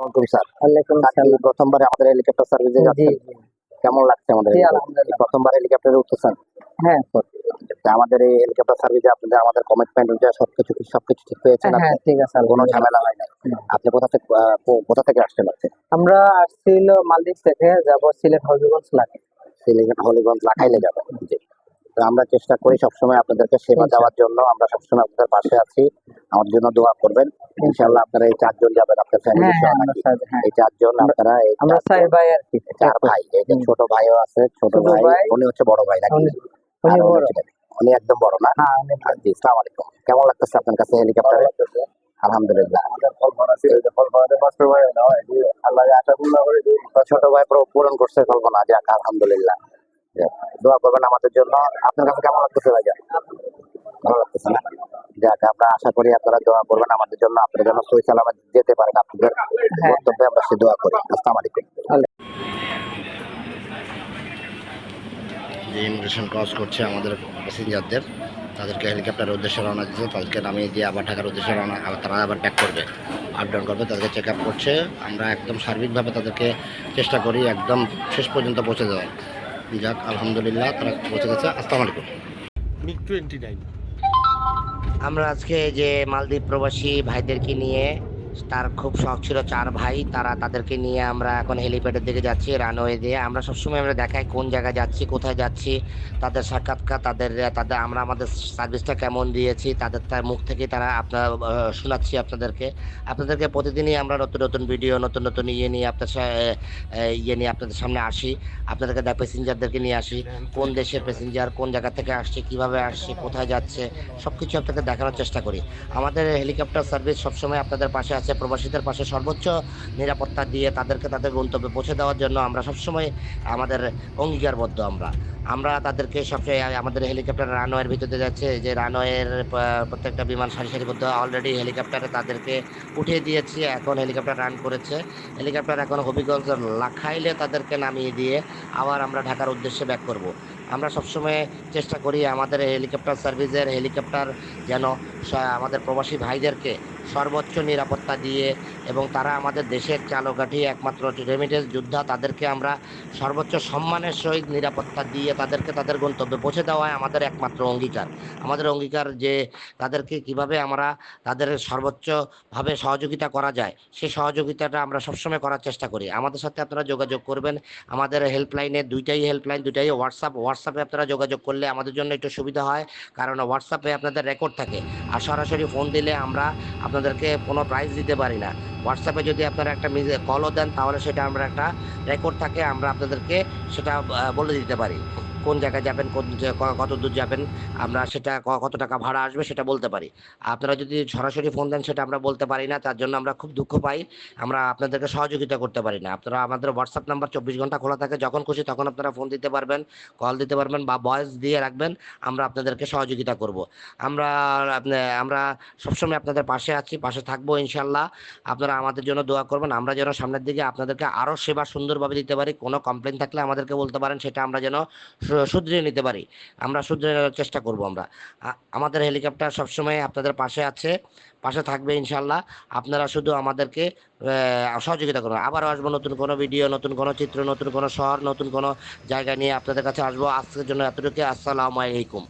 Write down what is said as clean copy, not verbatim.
ওয়ালাইকুম স্যার। ওয়ালাইকুম আপনি আসসালাম। প্রথমবারে আমাদের হেলিকপ্টার সার্ভিসে জি, যাচ্ছেন। জি। কেমন লাগছে আমাদের জি, হেলিকপ্টার? আলহামদুলিল্লাহ। প্রথমবার হেলিকপ্টারে উঠতেছেন? হ্যাঁ, তা আমাদের এই হেলিকপ্টার সার্ভিসে আপনাদের আমাদের কমিটমেন্ট অনুযায়ী সবকিছু ঠিক পেয়েছেন হ্যাঁ, আপনি? ঠিক আছে কোনো আলহামদুলিল্লাহ। ঝামেলা হয় নাই? হুম। আপনি কোথা থেকে আসছেন আজকে? আমরা আসছি হলো মালদ্বীপ থেকে যাব সিলেট হবিগঞ্জ লাগে। সিলেট, হবিগঞ্জ, লাখাইলে হুম, যাবেন। জি। তো আমরা চেষ্টা করি সবসময় আপনাদেরকে সেবা ইনশাআল্লাহ। দেওয়ার জন্য। আমরা সবসময় আপনাদের পাশে আছি। আমাদের জন্য দোয়া করবেন। ইনশাআল্লাহ ইনশাআল্লাহ। আপনারা এই ৪ জন যাবেন আপনার ফ্যামিলি হ্যাঁ, সহ হ্যাঁ, আমরা নাকি? স্যার হ্যাঁ। এই ৪ জন আমরা আপনারা এই আমরা ৪ চার জন ভাই আরকি। ৪ ভাই। এই যে হুম। ছোট ভাইও আছে, ছোট ছোট ভাই ভাই উনি হচ্ছে বড় ভাই নাকি? উনি আর উনি উনি বড়। হচ্ছে উনি একদম বড় না? হ্যাঁ, উনি বড়। জি, আসসালামু আলাইকুম। কেমন লাগতেছে আপনার কাছে হেলিকপ্টারে? আলহামদুলিল্লাহ। ছোট ভাই পূরণ করছে কল্পনা। যাক আলহামদুলিল্লাহ। যাক, দোয়া করবেন আমাদের জন্য। আপনার কাছে কেমন লাগতেছে ভাইজান? ভালো লাগতেছে না? যাক, আমরা আশা করি আপনারা দোয়া করবেন আমাদের জন্য। আপনারা যেন সহি সালামত যেতে পারেন। আপনাদের হ্যাঁ, গন্তব্যে আমরা সে দোয়া করি। আসসালামু আলাইকুম। হ্যাঁ। যে ইমিগ্রেশন ক্রস করছে আমাদের প্যাসেঞ্জারদের, তাদেরকে হেলিকপ্টারের উদ্দেশ্যে রওনা দিচ্ছে, তাদেরকে নামিয়ে দিয়ে আবার ঢাকার উদ্দেশ্যে রওনা, আবার তারা আবার ব্যাক করবে, আপ ডাউন করবে, তাদেরকে চেক আপ করছে। আমরা একদম সার্বিকভাবে তাদেরকে চেষ্টা করি একদম শেষ পর্যন্ত পৌঁছে দেওয়ার। যাক আলহামদুলিল্লাহ, তারা পৌঁছে গেছে। আসসালামু আলাইকুম। মিগ 29। আমরা আজকে যে মালদ্বীপ প্রবাসী ভাইদেরকে নিয়ে, তার খুব শখ ছিল ৪ ভাই, তাদেরকে নিয়ে আমরা এখন হেলিপ্যাডের দিকে যাচ্ছি রানওয়ে দিয়ে। আমরা সবসময় আমরা দেখাই কোন জায়গায় যাচ্ছি, কোথায় যাচ্ছি, তাদের সাক্ষাৎকার, তাদের তাদের আমরা আমাদের সার্ভিসটা কেমন দিয়েছি, তার মুখ থেকে তারা আপনার শোনাচ্ছি আপনাদেরকে প্রতিদিনই আমরা নতুন নতুন ভিডিও, নতুন নতুন ইয়ে নিয়ে ইয়ে নিয়ে আপনাদের সামনে আসি। আপনাদেরকে প্যাসেঞ্জারদেরকে নিয়ে আসি, কোন দেশের প্যাসেঞ্জার, কোন জায়গা থেকে আসছে, কিভাবে আসছে, কোথায় যাচ্ছে, সবকিছু আপনাকে দেখানোর চেষ্টা করি। আমাদের হেলিকপ্টার সার্ভিস সবসময় আপনাদের পাশে আছে, প্রবাসীদের পাশে সর্বোচ্চ নিরাপত্তা দিয়ে তাদেরকে তাদের গন্তব্যে পৌঁছে দেওয়ার জন্য আমরা সবসময় আমাদের অঙ্গীকারবদ্ধ। আমরা তাদেরকে সবসময় আমাদের হেলিকপ্টার রানওয়ের ভিতরে যাচ্ছে, যে রানওয়ের প্রত্যেকটা বিমান সারিবদ্ধ অলরেডি হেলিকপ্টারে তাদেরকে উঠিয়ে দিয়েছি। এখন হেলিকপ্টার রান করেছে। হেলিকপ্টার এখন হবিগঞ্জ লাখাইলে তাদেরকে নামিয়ে দিয়ে আবার আমরা ঢাকার উদ্দেশ্যে ব্যাক করব। আমরা সবসময় চেষ্টা করি আমাদের হেলিকপ্টার সার্ভিসের হেলিকপ্টার যেন আমাদের প্রবাসী ভাইদেরকে সর্বোচ্চ নিরাপত্তা দিয়ে, এবং তারা আমাদের দেশের চালকাঠি, একমাত্র রেমিটেন্স যোদ্ধা, তাদেরকে আমরা সর্বোচ্চ সম্মানের সহিত নিরাপত্তা দিয়ে তাদেরকে তাদের গন্তব্যে পৌঁছে দেওয়াই আমাদের একমাত্র অঙ্গীকার। আমাদের অঙ্গীকার যে তাদেরকে কিভাবে আমরা তাদের সর্বোচ্চভাবে সহযোগিতা করা যায়, সেই সহযোগিতাটা আমরা সবসময় করার চেষ্টা করি। আমাদের সাথে আপনারা যোগাযোগ করবেন। আমাদের হেল্পলাইনে দুইটাই হোয়াটসঅ্যাপে আপনারা যোগাযোগ করলে আমাদের জন্য একটু সুবিধা হয়, কারণ হোয়াটসঅ্যাপে আপনাদের রেকর্ড থাকে। আর সরাসরি ফোন দিলে আমরা আপনাদেরকে কোনো প্রাইজ দিতে পারি না। হোয়াটসঅ্যাপে যদি আপনারা একটা কলও দেন, তাহলে সেটা আমরা একটা রেকর্ড থাকে, আমরা আপনাদেরকে সেটা বলে দিতে পারি। কোন জায়গায় যাবেন, কত দূর যাবেন, আমরা সেটা কত টাকা ভাড়া আসবে সেটা বলতে পারি। আপনারা যদি সরাসরি ফোন দেন, সেটা আমরা বলতে পারি না, তার জন্য আমরা খুব দুঃখ পাই। আমরা আপনাদেরকে সহযোগিতা করতে পারি না। আপনারা আমাদের হোয়াটসঅ্যাপ নাম্বার 24 ঘন্টা খোলা থাকে, যখন খুশি তখন আপনারা ফোন দিতে পারবেন, কল দিতে পারবেন, বা ভয়েস দিয়ে রাখবেন। আমরা আপনাদেরকে সহযোগিতা করব। আমরা আমরা সবসময় আপনাদের পাশে আছি, পাশে থাকবো ইনশাল্লাহ। আপনারা আমাদের জন্য দোয়া করবেন, আমরা যেন সামনের দিকে আপনাদেরকে আরও সেবা সুন্দরভাবে দিতে পারি। কোনো কমপ্লেন থাকলে আমাদেরকে বলতে পারেন, সেটা আমরা যেন শুধরে নিতে পারি। আমরা শুধরে নেওয়ার চেষ্টা করব। আমাদের হেলিকপ্টার সবসময় আপনাদের পাশে আছে, পাশে থাকবে ইনশাল্লাহ। আপনারা শুধু আমাদেরকে সহযোগিতা করুন। আবারও আসবো নতুন কোনো ভিডিও, নতুন কোনো চিত্র, নতুন কোনো শহর, নতুন কোনো জায়গা নিয়ে আপনাদের কাছে আসবো। আজকের জন্য এতটুকু। আসসালামু আলাইকুম।